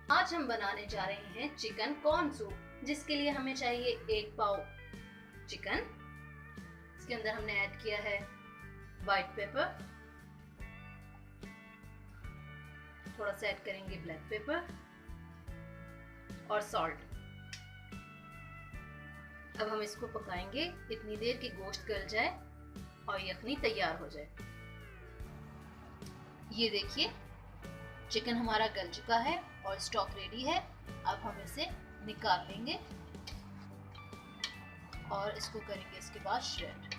आज हम बनाने जा रहे हैं चिकन कॉर्न सूप, जिसके लिए हमें चाहिए 1 पाव चिकन। इसके अंदर हमने ऐड किया है व्हाइट पेपर, थोड़ा सा ऐड करेंगे ब्लैक पेपर और सॉल्ट। अब हम इसको पकाएंगे इतनी देर कि गोश्त गल जाए और यखनी तैयार हो जाए। ये देखिए चिकन हमारा गल चुका है और स्टॉक रेडी है। अब हम इसे निकाल लेंगे और इसको करेंगे इसके बाद श्रेड।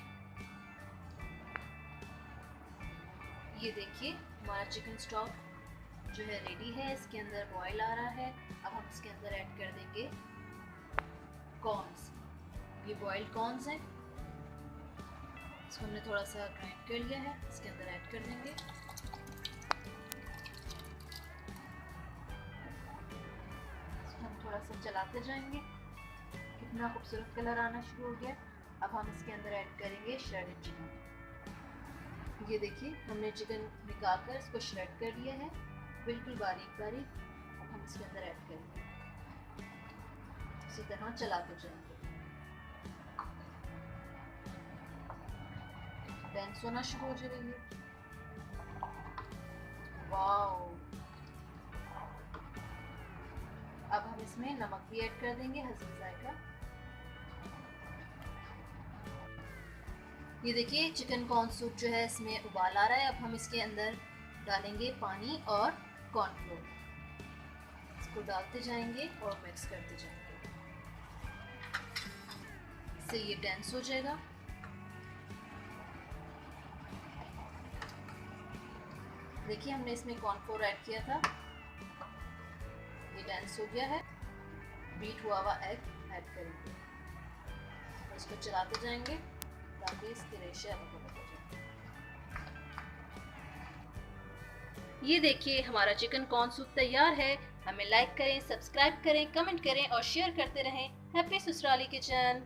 ये देखिए हमारा चिकन स्टॉक जो है रेडी है, इसके अंदर बॉयल आ रहा है। अब हम इसके अंदर ऐड कर देंगे कॉर्न्स। ये बॉइल्ड कॉर्न्स हैं, इसको हमने थोड़ा सा ग्राइंड कर लिया है, इसके अंदर ऐड कर देंगे। हम थोड़ा सा चलाते जाएंगे, कितना खूबसूरत कलर आना शुरू हो गया। अब हम इसके अंदर ऐड करेंगे श्रेडेड चिकन। ये देखिए हमने चिकन निकाल कर इसको श्रेड कर लिया है, बिल्कुल बारीक बारीक। अब हम इसके अंदर ऐड करेंगे, इसी तरह चलाते जाएंगे। डेंस होना शुरू हो जाएगी। वाओ! अब हम इसमें नमक भी ऐड कर देंगे हस्बे जायका। ये देखिए चिकन कॉर्न सूप जो है इसमें उबाल आ रहा है। अब हम इसके अंदर डालेंगे पानी और कॉर्नफ्लोर, इसको डालते जाएंगे और मिक्स करते जाएंगे, इससे ये डेंस हो जाएगा। देखिए हमने इसमें कॉर्नफ्लोर ऐड किया था, ये डेंस हो गया है। बीट हुआ हुआ एग ऐड करेंगे और इसको चलाते जाएंगे ताकि इसके रेशे अलग अलग हो जाए। ये देखिए हमारा चिकन कॉर्न सूप तैयार है। हमें लाइक करें, सब्सक्राइब करें, कमेंट करें और शेयर करते रहें। हैप्पी ससुराली किचन।